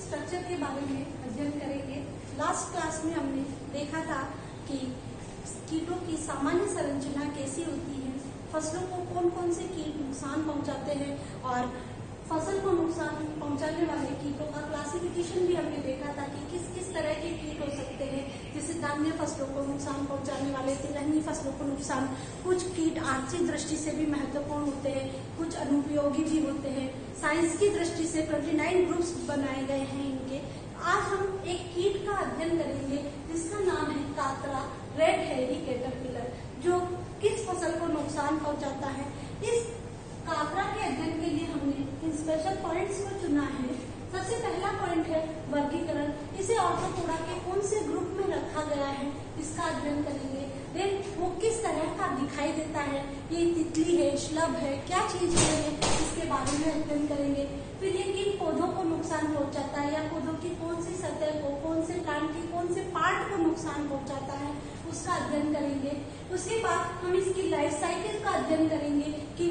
Structure के बारे में अध्ययन करेंगे। लास्ट क्लास में हमने देखा था कि कीटों की सामान्य संरचना कैसी होती है, फसलों को कौन कौन से कीट नुकसान पहुंचाते हैं और फसल को नुकसान पहुंचाने वाले कीटों का क्लासिफिकेशन भी हमने देखा था कि किस किस तरह के कीट हो सकते हैं। जैसे धान्य फसलों को नुकसान पहुंचाने वाले, तिलहनी फसलों को नुकसान, कुछ कीट आर्थिक दृष्टि से भी महत्वपूर्ण होते हैं, कुछ अनुपयोगी भी होते हैं। साइंस की दृष्टि से 29 ग्रुप्स बनाए गए हैं इनके। आज हम एक कीट का अध्ययन करेंगे जिसका नाम है कातरा, रेड हेयरी कैटरपिलर, जो किस फसल को नुकसान पहुंचाता है। इस कातरा के अध्ययन के लिए हमने इन स्पेशल पॉइंट्स को चुना है। सबसे पहला पॉइंट है वर्गीकरण। इसे ऑर्थोपोडा के कौन से ग्रुप में रखा गया है, इसका अध्ययन करेंगे। देन वो किस तरह का दिखाई देता है, ये तितली है, श्लभ है, क्या चीज है, इसके बारे में अध्ययन करेंगे। फिर ये किन पौधों को नुकसान पहुंचाता है या पौधों की कौन सी सतह को, कौन से प्लांट की कौन से पार्ट को नुकसान पहुंचाता है, उसका अध्ययन करेंगे। उसके बाद हम इसकी लाइफ साइकिल का अध्ययन करेंगे कि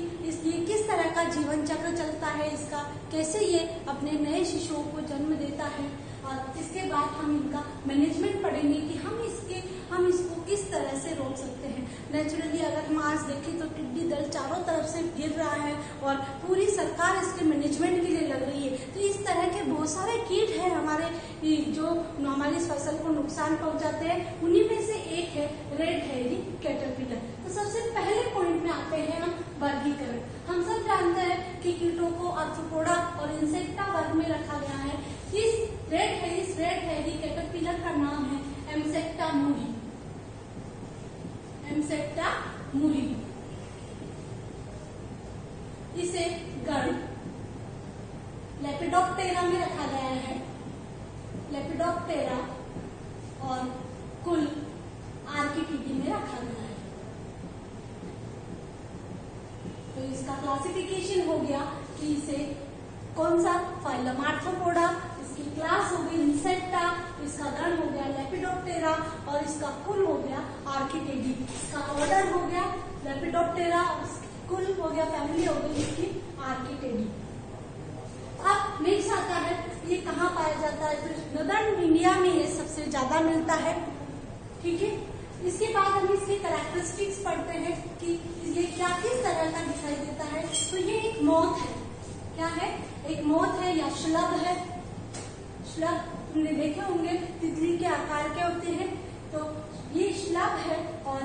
ये किस तरह का जीवन चक्र चलता है इसका, कैसे ये अपने नए शिशुओं को जन्म देता है। और इसके बाद हम इनका मैनेजमेंट पढ़ेंगे कि हम इसको किस तरह से रोक सकते हैं। नेचुरली अगर हम आज देखें तो टिड्डी दल चारों तरफ से गिर रहा है और पूरी सरकार इसके मैनेजमेंट के लिए लग रही है। तो इस तरह के बहुत सारे कीट हैं हमारे जो हमारी फसल को नुकसान पहुंचाते हैं। उन्हीं में से एक है रेड हेयरी कैटरपिलर। तो सबसे पहले पॉइंट में आते हैं हम वर्गीकरण। हम सब जानते हैं कि कीटों को आर्थ्रोपोडा और इंसेक्टा वर्ग में रखा गया है। इस रेड हेयरी कैटरपिलर का नाम है एम्सेक्टा मूरी। एम्सेक्टा मूरी। इसे गण लेपिडोप्टेरा में रखा गया है। लेपिडोप्टेरा और कुल आर्किटिडी में रखा गया है। तो इसका क्लासिफिकेशन हो गया कि इसे कौन सा फाइलम आर्थ्रोपोडा, इसकी क्लास हो गई इंसेक्टा, इसका गण हो गया लेपिडोप्टेरा और इसका कुल हो गया आर्किटिडी। इसका ऑर्डर हो गया लेपिडोप्टेरा और कुल हो गया, फैमिली हो गई इसकी आर्किटिडी। अब नेक्स्ट आता है ये कहाँ पाया जाता है, तो नदर्न इंडिया में ये सबसे ज्यादा मिलता है। ठीक है, इसके बाद हम इसके कैरेक्टरिस्टिक्स पढ़ते हैं कि ये क्या किस तरह का दिखाई देता है। तो ये एक मोथ है, क्या है, एक मोथ है या श्लभ है। श्लभ तुमने देखे होंगे तितली के आकार के होते हैं, तो ये श्लभ है और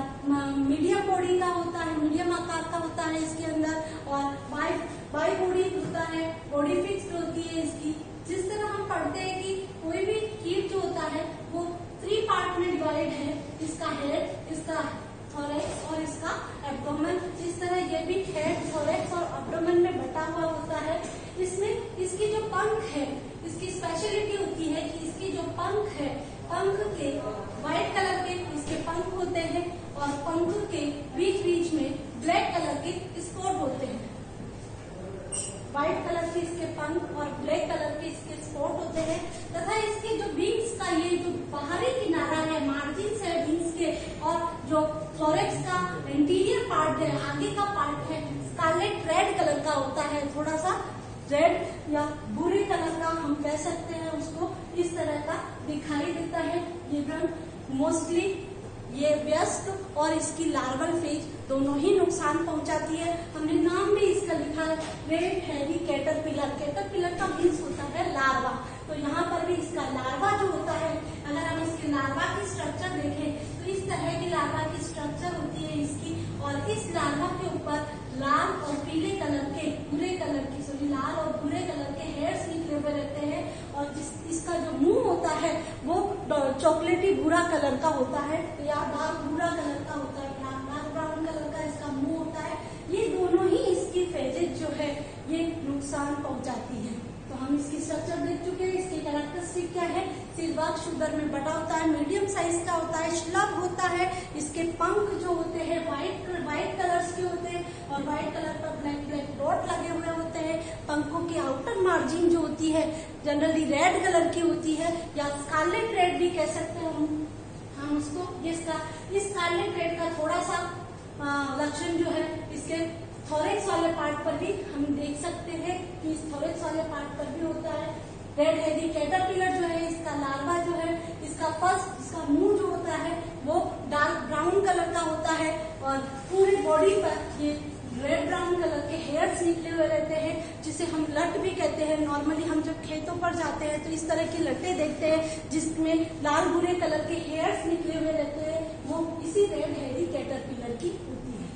मीडियम बॉडी का होता है, मीडियम आकार का होता है इसके अंदर और बाई बॉडी होता है, बॉडी फिक्स्ड होती है इसकी। जिस तरह हम पढ़ते हैं कि कोई भी कीट जो होता है वो 3 पार्ट में डिवाइड है, इसका हेड, इसका थोरैक्स और इसका एब्डोमेन। इस तरह ये भी हेड, थोरैक्स और एब्डोमेन में बटा हुआ होता है। इसमें इसकी जो पंख है, इसकी स्पेशलिटी होती है कि इसकी जो पंख है, पंख के व्हाइट कलर के इसके पंख होते हैं और पंख के बीच बीच में ब्लैक कलर के स्पॉट होते हैं। व्हाइट कलर के इसके पंख और ब्लैक कलर के इसके स्पॉट होते हैं तथा इसके जो विंग्स का ये जो बाहरी किनारा है, मार्जिन है विंग्स के, और जो थोरैक्स का इंटीरियर पार्ट है, आगे का पार्ट है, स्कारलेट रेड कलर का होता है, थोड़ा सा रेड या भूरे कलर का हम कह सकते हैं उसको। इस तरह का दिखाई देता है ये गण। मोस्टली ये व्यस्क और इसकी लार्वल फेज दोनों ही नुकसान पहुंचाती है। हमने नाम भी इसका लिखा है रेड हेयरी कैटरपिलर। कैटरपिलर का मीन्स होता है लार्वा, तो यहाँ पर भी इसका लार्वा जो होता है, अगर हम इसके लार्वा की स्ट्रक्चर देखें तो इस तरह की लार्वा की स्ट्रक्चर होती है इसकी। और इस लार्वा के ऊपर लाल और पीले कलर के, भूरे कलर की लाल और भूरे कलर के हेयर्स निकले हुए रहते हैं और इसका जो मुंह होता है वो चॉकलेटी भूरा कलर का होता है या डार्क भूरा कलर का होता है, डार्क ब्राउन कलर का इसका मुंह होता है। ये दोनों ही इसकी फेजेज जो है ये नुकसान पहुंचाती है। तो हम इसकी स्ट्रक्चर देख चुके हैं। इसकी कैरेक्टरिस्टिक क्या है, सिलवाग शुगर में बटा होता है, मीडियम साइज का होता है, श्लभ होता है। इसके पंख जो होते हैं व्हाइट कलर्स के होते हैं और व्हाइट कलर पर ब्लैक डॉट लगे हुए होते हैं। पंखों की आउटर मार्जिन जो होती है जनरली रेड कलर की होती है या स्कारलेट रेड भी कह सकते हैं हम उसको। इस स्कारलेट रेड का थोड़ा सा लक्षण जो है इसके थोरैक्स वाले पार्ट पर भी हम देख सकते हैं कि इस थोरैक्स वाले पार्ट पर भी होता है। रेड हेडी कैटरपिलर जो है, इसका लार्वा जो है, इसका फर्स्ट, इसका मुंह जो होता है वो डार्क ब्राउन कलर का होता है और पूरे बॉडी पर ये रेड ब्राउन कलर के हेयर्स निकले हुए रहते हैं, जिसे हम लट भी कहते हैं। नॉर्मली हम जब खेतों पर जाते हैं तो इस तरह की लटें देखते हैं जिसमें लाल भूरे कलर के हेयर्स निकले हुए रहते हैं, वो इसी रेड हेडी कैटरपिलर की होती है।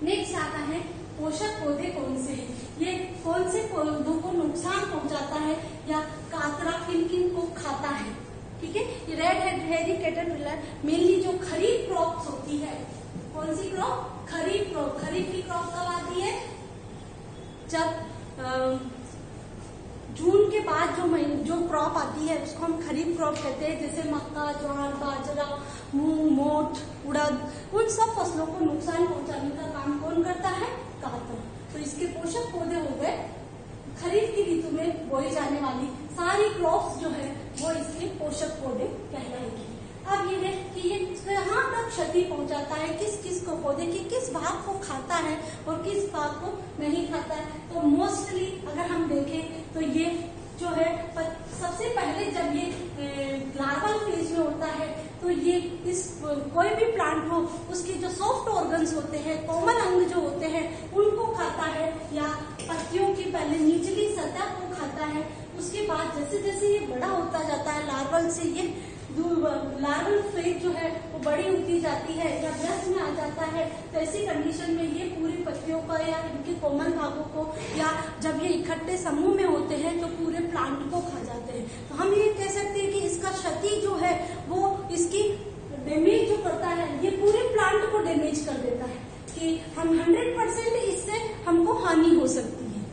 नेक्स्ट आता है पोषक पौधे कौन से हैं, ये कौन से पौधों को नुकसान पहुंचाता है या कातरा किन किन को खाता है। ठीक है, ये रेड हेडी कैटरपिलर मेनली जो खरीफ क्रॉप्स होती है, कौन सी क्रॉप, खरीफ क्रॉप। खरीफ की क्रॉप कब आती है, जब जून के बाद जो क्रॉप आती है उसको हम खरीफ क्रॉप कहते हैं, जैसे मक्का, ज्वार, बाजरा, मूंग, मोठ, उड़द, उन सब फसलों को नुकसान पहुंचाने का काम कौन करता है, कातरा। तो इसके पोषक पौधे हो गए खरीफ की ऋतु में बोई जाने वाली सारी क्रॉप्स जो है वो इसके पोषक पौधे कहलाएंगे। अब ये है कि ये कहाँ तक क्षति पहुंचाता है, किस किस को, पौधे के किस भाग को खाता है और किस भाग को नहीं खाता है। तो मोस्टली अगर हम देखें तो ये जो है सबसे पहले जब ये लार्वल फेज में होता है तो ये इस कोई भी प्लांट हो उसके जो सॉफ्ट ऑर्गन्स होते हैं, कोमल अंग जो होते हैं उनको खाता है या पत्तियों की पहले निचली सतह को खाता है। उसके बाद जैसे जैसे ये बड़ा होता जाता है, लार्वल से ये लार्वल फेज जो है वो बड़ी होती जाती है या वयस्क में आ जाता है, तो ऐसी कंडीशन में ये पूरी पत्तियों का या इनके कोमल भागों को, या जब ये इकट्ठे समूह में होते हैं तो पूरे प्लांट को खा जाते हैं। तो हम ये कह सकते हैं कि इसका क्षति जो है वो इसकी डैमेज जो करता है ये पूरे प्लांट को डैमेज कर देता है, कि हम 100% इससे हमको हानि हो सकती है।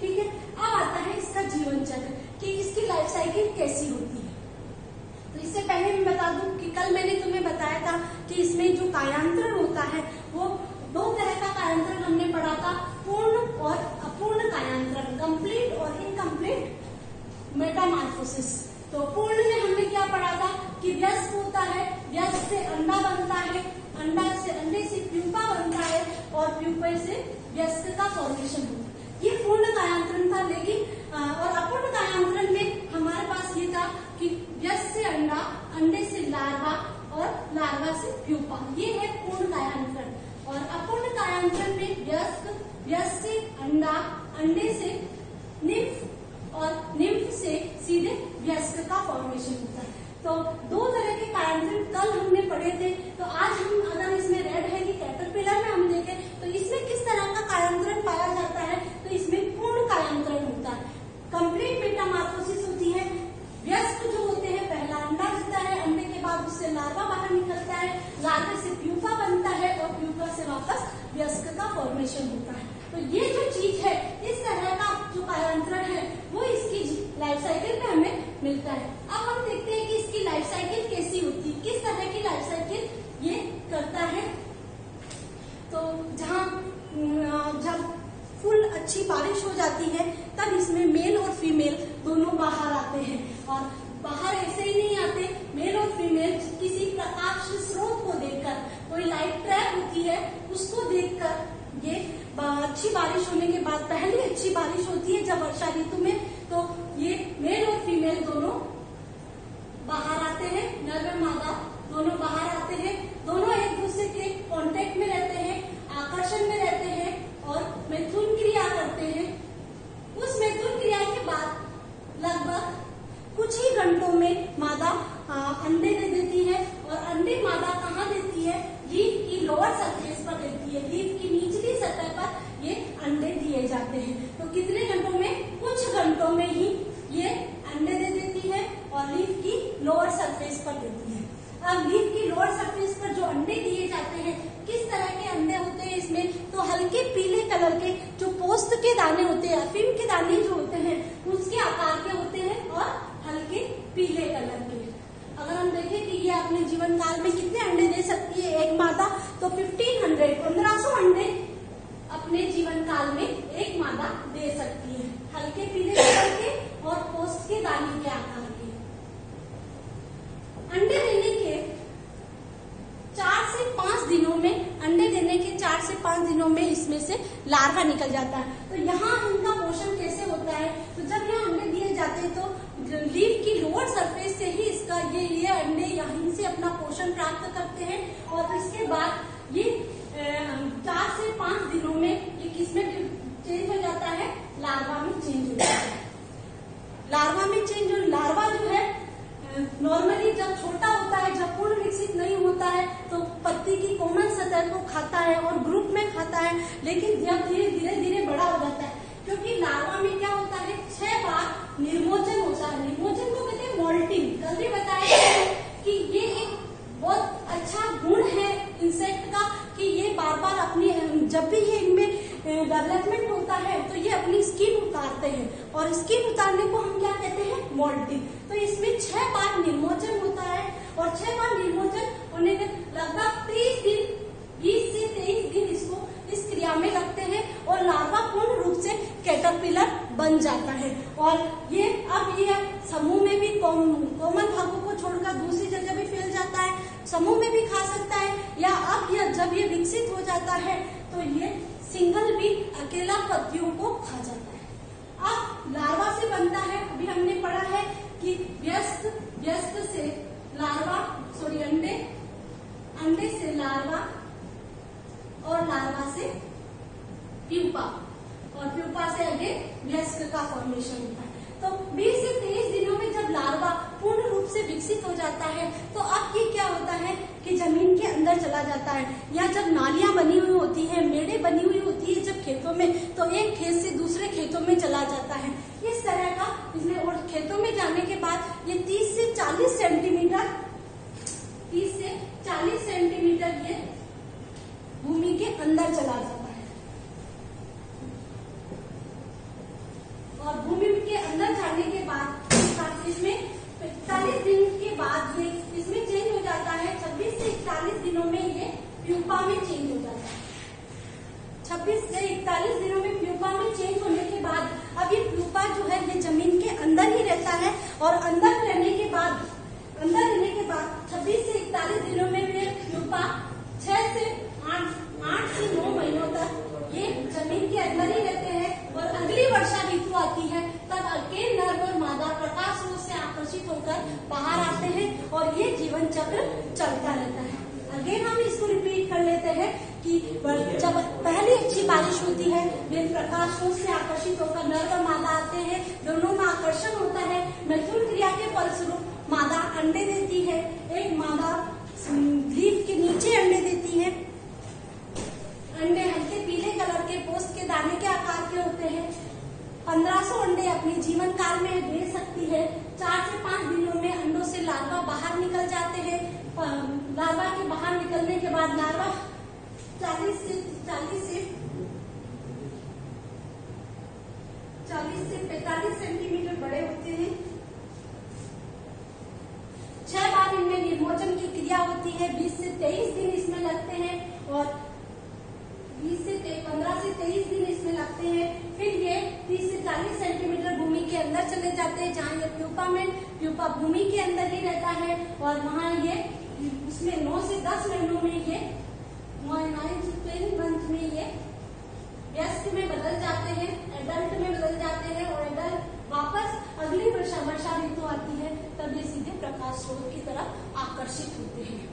ठीक है, अब आता है इसका जीवन चक्र कि इसकी लाइफ साइकिल कैसी होती है। तो इससे पहले मैं बता दूं कि कल मैंने तुम्हें बताया था कि इसमें जो कायांतरण होता है वो दो तरह का कायांतरण हमने पढ़ा था, पूर्ण और अपूर्ण कायांतरण, कंप्लीट और इनकम्प्लीट मेटामॉर्फोसिस। तो पूर्ण में हमने क्या पढ़ा था कि वयस्क होता है, वयस्क से अंडा बनता है, अंडे से प्यूपा बनता है और प्यूपे से वयस्क का फॉर्मेशन होता है। ये पूर्ण कायांतरण था। लेकिन और अपूर्ण कायांतरण में हमारे पास ये था कि वयस्क से अंडा, अंडे से लार्वा और लार्वा से प्यूपा, ये है पूर्ण कायांतरण। और अपूर्ण कायांतरण में वयस्क से अंडा, अंडे से निम्फ और निम्फ से सीधे वयस्क का फॉर्मेशन होता है। तो दो तरह के कायांतरण कल हमने पढ़े थे। तो आज हम अगर इसमें रेड हेडी कैटरपिलर में हम देखें तो इसमें किस तरह का कायांतरण पाया जाता है, तो इसमें पूर्ण कायांतरण होता है, कंप्लीट मेटामॉर्फोसिस होती है। वयस्क जो होते हैं पहला अंडा देता है, अंडे के बाद उससे लार्वा बाहर निकलता है, लार्वे से प्यूपा बनता है और प्यूपा से वापस वयस्क का फॉर्मेशन होता है। तो ये जो चीज है, इस तरह का जो कायांतरण है वो इसकी लाइफ साइकिल में हमें मिलता है। अब हम देखते हैं कि इसकी लाइफ साइकिल कैसी होती है, किस तरह की लाइफ साइकिल ये करता है। तो जब फुल अच्छी बारिश हो जाती है तब इसमें मेल और फीमेल दोनों बाहर आते हैं, और बाहर ऐसे ही नहीं आते, मेल और फीमेल किसी प्रकाश स्रोत को देखकर, कोई लाइट ट्रैप होती है उसको देखकर, ये अच्छी बारिश होने के बाद, पहली अच्छी बारिश होती है जब वर्षा ऋतु में, तो ये मेल और फीमेल दोनों बाहर आते हैं, नर और मादा दोनों बाहर आते हैं, दोनों एक दूसरे के कांटेक्ट में रहते हैं, आकर्षण में रहते हैं और मैथुन क्रिया करते हैं। उस मैथुन क्रिया के बाद लगभग कुछ ही घंटों में मादा अंडे दे देती है, और अंडे मादा कहाँ देती है, लीफ की लोअर सरफेस पर देती है, लीफ की निचली सतह पर ये अंडे दिए जाते हैं। तो कितने घंटों में, कुछ घंटों में ही ये अंडे दे देती है और लीफ की लोअर सरफेस पर देती है। अब लीफ की लोअर सरफेस पर जो अंडे दिए जाते हैं, किस तरह के अंडे होते हैं इसमें, तो हल्के पीले कलर के जो पोस्त के दाने होते हैं, अफीम के दाने जो होते हैं उसके आकार के होते हैं और हल्के पीले कलर के। अगर हम देखें कि ये अपने जीवन काल में कितने अंडे दे सकती है एक मादा, तो 1500 अंडे अपने जीवन काल में एक मादा दे सकती है, हल्के पीले कलर के और पोस्त के दाने के आकार के। अंडे देने के 4 से 5 दिनों में, अंडे देने के 4 से 5 दिनों में इसमें से लार्वा निकल जाता है। तो यहाँ इनका पोषण कैसे होता है, तो जब यहाँ अंडे दिए लीफ की लोअर सरफेस से ही इसका ये अंडे यहीं से अपना पोषण प्राप्त करते हैं और इसके बाद ये 4 से 5 दिनों में ये किसमें चेंज हो जाता है, लार्वा में चेंज हो जाता है। लार्वा में चेंज, और लार्वा जो है नॉर्मली जब छोटा होता है, जब पूर्ण विकसित नहीं होता है तो पत्ती की कोमल सतह को खाता है और ग्रुप में खाता है, लेकिन जब धीरे धीरे बड़ा हो जाता है, क्योंकि लार्वा में क्या होता है 6 बार निर्मोचन होता है। निर्मोचन को कहते हैं मोल्टिंग। कल भी बताया कि ये एक बहुत अच्छा गुण है इंसेक्ट का कि ये बार बार अपनी, जब भी ये इनमें डेवलपमेंट होता है तो ये अपनी स्किन उतारते हैं और स्किन उतारने को हम क्या कहते हैं, मोल्टिंग। तो इसमें 6 बार निर्मोचन होता है और 6 बार निर्मोचन होने के लगभग 30 दिन, 20 से 23 दिन इसको इस क्रिया में लगते हैं और लार्वा पूर्ण रूप से कैटरपिलर बन जाता है। और ये अब ये समूह में भी कोमल भागों को छोड़कर दूसरी जगह भी फैल जाता है, समूह में भी खा सकता है, या अब जब ये विकसित हो जाता है तो ये सिंगल भी अकेला पत्तियों को खा जाता है। अब लार्वा से बनता है, अभी हमने पढ़ा है कि व्यस्क से लार्वा, सॉरी अंडे से लार्वा और लार्वा से प्यूपा और प्यूपा से आगे व्यस्क का फॉर्मेशन होता है। तो 20 से 23 दिनों में जब लार्वा पूर्ण रूप से विकसित हो जाता है तो अब ये क्या होता है कि जमीन के अंदर चला जाता है, या जब नालियां बनी हुई होती है, मेड़े बनी हुई होती है जब खेतों में, तो एक खेत से दूसरे खेतों में चला जाता है इस तरह का इसमें। और खेतों में जाने के बाद ये 30 से 40 सेंटीमीटर ये भूमि के अंदर चला जाता है और भूमि के अंदर जाने के बाद इसमें 41 दिन के बाद ये इसमें चेंज हो जाता है। 26 से 41 दिनों में ये प्यूपा में चेंज हो जाता है। 26 से 41 दिनों में प्यूपा में चेंज होने के बाद अब ये प्यूपा जो है ये जमीन के अंदर ही रहता है और अंदर रहने के बाद 26 से 41 दिनों में ये प्यूपा 8 से 9 महीनों तक ये जमीन के अंदर ही रहते हैं और अगली वर्षा ऋतु आती है तब अकेले नर और मादा प्रकाश स्रोत से आकर्षित होकर बाहर आते हैं और ये जीवन चक्र चलता रहता है। अगेन हम इसको रिपीट कर लेते हैं कि जब पहली अच्छी बारिश होती है, वे प्रकाश स्रोत से आकर्षित होकर नर और मादा आते हैं, दोनों में आकर्षण होता है। मैथुन क्रिया के फलस्वरूप मादा अंडे देती है, एक मादा लीफ के नीचे अंडे देती है। अंडे हल्के पीले कलर के पोस्त के दाने के आकार के होते हैं। 1500 अंडे अपने जीवन काल में दे सकती है। 4 से 5 दिनों में अंडों से लार्वा बाहर निकल जाते हैं। लार्वा के बाहर निकलने के बाद लार्वा 40 से 45 सेंटीमीटर बड़े होते हैं। 6 बार इनमें निर्मोचन की क्रिया होती है। 20 से 23 दिन इसमें लगते हैं और 15 से 23 दिन इसमें लगते हैं। फिर ये 30 से 40 सेंटीमीटर भूमि के अंदर चले जाते हैं, जहाँ ये प्यूपा भूमि के अंदर ही रहता है और वहाँ ये उसमें 9 से 10 महीनों में ये 9 से 10 मंथ में ये व्यस्क में बदल जाते हैं, एडल्ट में बदल जाते हैं और एडल्ट वापस अगली वर्षा ऋतु आती है तब ये सीधे प्रकाश स्रोत की तरफ आकर्षित होते हैं।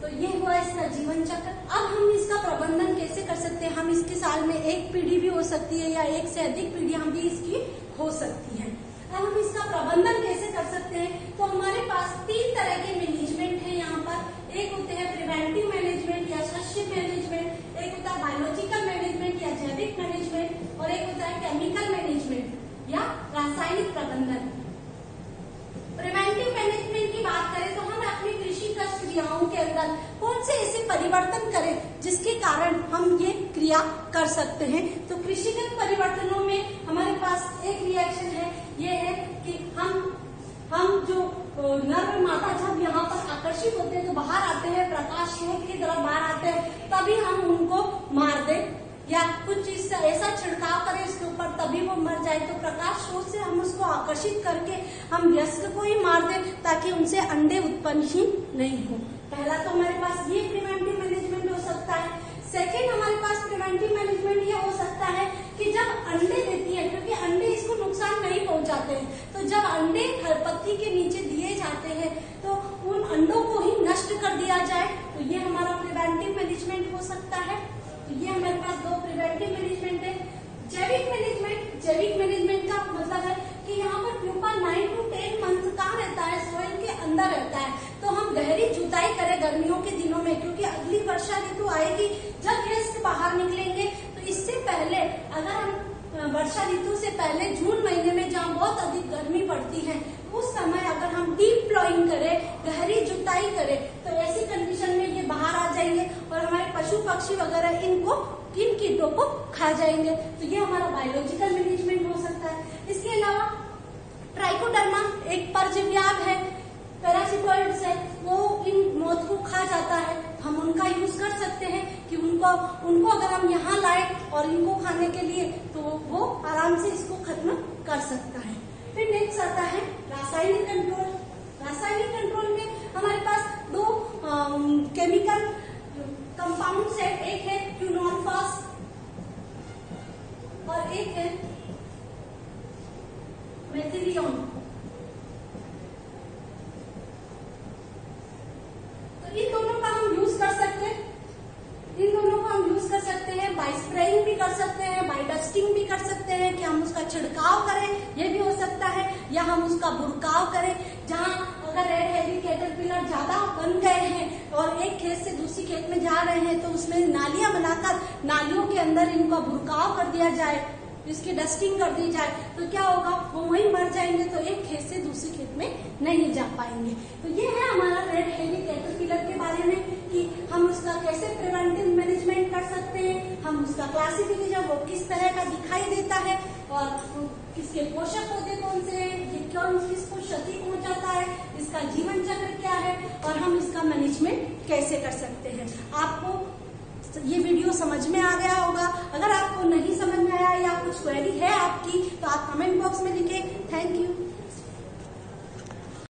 तो ये हुआ इसका जीवन चक्र। अब हम इसका प्रबंधन कैसे कर सकते हैं? हम इसके साल में एक पीढ़ी भी हो सकती है या एक से अधिक पीढ़ियां भी इसकी हो सकती है। अब हम इसका प्रबंधन कैसे कर सकते हैं? तो हमारे पास 3 तरह के मैनेजमेंट है यहाँ पर। एक होते हैं प्रिवेंटिव मैनेजमेंट या शस्य मैनेजमेंट, एक होता है बायोलॉजिकल मैनेजमेंट या जैविक मैनेजमेंट और एक होता है केमिकल मैनेजमेंट या रासायनिक प्रबंधन। प्रिवेंटिव मैनेजमेंट की बात करें तो हम अपनी कृषि क्रियाओं के अंदर कौन से ऐसे परिवर्तन करें जिसके कारण हम ये क्रिया कर सकते हैं। तो कृषिगत परिवर्तनों में हमारे पास एक रिएक्शन है, ये है कि हम जो नर और मादा जब यहाँ पर आकर्षित होते हैं तो बाहर आते हैं, प्रकाश स्रोत की तरफ बाहर आते हैं, तभी हम उनको मार दें या कुछ चीज ऐसा छिड़काव करें इसके ऊपर तभी वो मर जाए। तो प्रकाश स्रोत से हम उसको आकर्षित करके हम व्यस्क को ही मार दें ताकि उनसे अंडे उत्पन्न ही नहीं हो। पहला तो हमारे पास ये प्रिवेंटिव मैनेजमेंट हो सकता है। सेकेंड हमारे पास प्रिवेंटिव मैनेजमेंट ये हो सकता है कि जब अंडे देती है, क्योंकि अंडे इसको नुकसान नहीं पहुंचाते हैं, तो जब अंडे पत्ती के नीचे दिए जाते हैं तो उन अंडों को ही नष्ट कर दिया जाए, तो ये हमारा प्रिवेंटिव मैनेजमेंट हो सकता है। तो ये हमारे पास दो प्रिवेंटिव मैनेजमेंट है। जैविक मैनेजमेंट, जैविक मैनेजमेंट का मतलब है कि यहाँ पर प्यूपा 9 to 10 मंथ कहाँ रहता है, सोइल के अंदर रहता है। तो हम गहरी जुताई करें गर्मियों के दिनों में, क्योंकि अगली वर्षा ऋतु आएगी जब ये बाहर निकलेंगे। तो इससे पहले अगर हम वर्षा ऋतु से पहले जून महीने में जहाँ बहुत अधिक गर्मी पड़ती है, उस समय अगर हम डीप प्लॉइंग करें, गहरी जुताई करें, तो ऐसी कंडीशन में ये बाहर आ जाएंगे और हमारे पशु पक्षी वगैरह इन कीटों को खा जाएंगे। तो ये हमारा बायोलॉजिकल मैनेजमेंट हो सकता है। इसके अलावा ट्राइकोडर्मा एक परजीव्याद है, पैरासिटोइड्स है, वो इन मौत को खा जाता है। हम उनका यूज कर सकते हैं कि उनको अगर हम यहाँ लाए और इनको खाने के लिए, तो वो आराम से इसको खत्म कर सकता है। फिर नेक्स्ट आता है रासायनिक कंट्रोल। रासायनिक कंट्रोल में हमारे पास दो केमिकल कंपाउंड्स है, एक है क्यूनोल्फास और एक है मेथिलियन। तो इन दोनों का हम यूज कर सकते हैं, इन दोनों को हम यूज कर सकते हैं, बाय स्प्रेइंग भी कर सकते हैं, बाय डस्टिंग भी कर सकते हैं कि हम उसका छिड़काव करें, ये भी हो सकता है, या हम उसका बुरकाव करें। जहाँ अगर रेड हेवी कैटरपिलर ज्यादा बन गए हैं और एक खेत से दूसरी खेत में जा रहे हैं, तो उसमें नालियां बनाकर नालियों के अंदर इनका बुरकाव कर दिया जाए, इसकी डस्टिंग कर दी जाए, तो क्या होगा, वो वहीं मर जाएंगे, तो एक खेत से दूसरे खेत में नहीं जा पाएंगे। तो ये है हमारा रेड हेवी कैटरपिलर के बारे में कि हम उसका कैसे प्रिवेंटिव मैनेजमेंट कर सकते हैं, हम उसका क्लासिफिकेशन वो किस तरह का दिखाई देता है और किसके पोषक पौधे कौन से हैं, कौन किसको क्षति पहुंचाता है, इसका जीवन चक्र क्या है और हम इसका मैनेजमेंट कैसे कर सकते हैं। आपको ये वीडियो समझ में आ गया होगा। अगर आपको नहीं समझ में आया या कुछ क्वेरी है आपकी, तो आप कमेंट बॉक्स में लिखें। Thank you.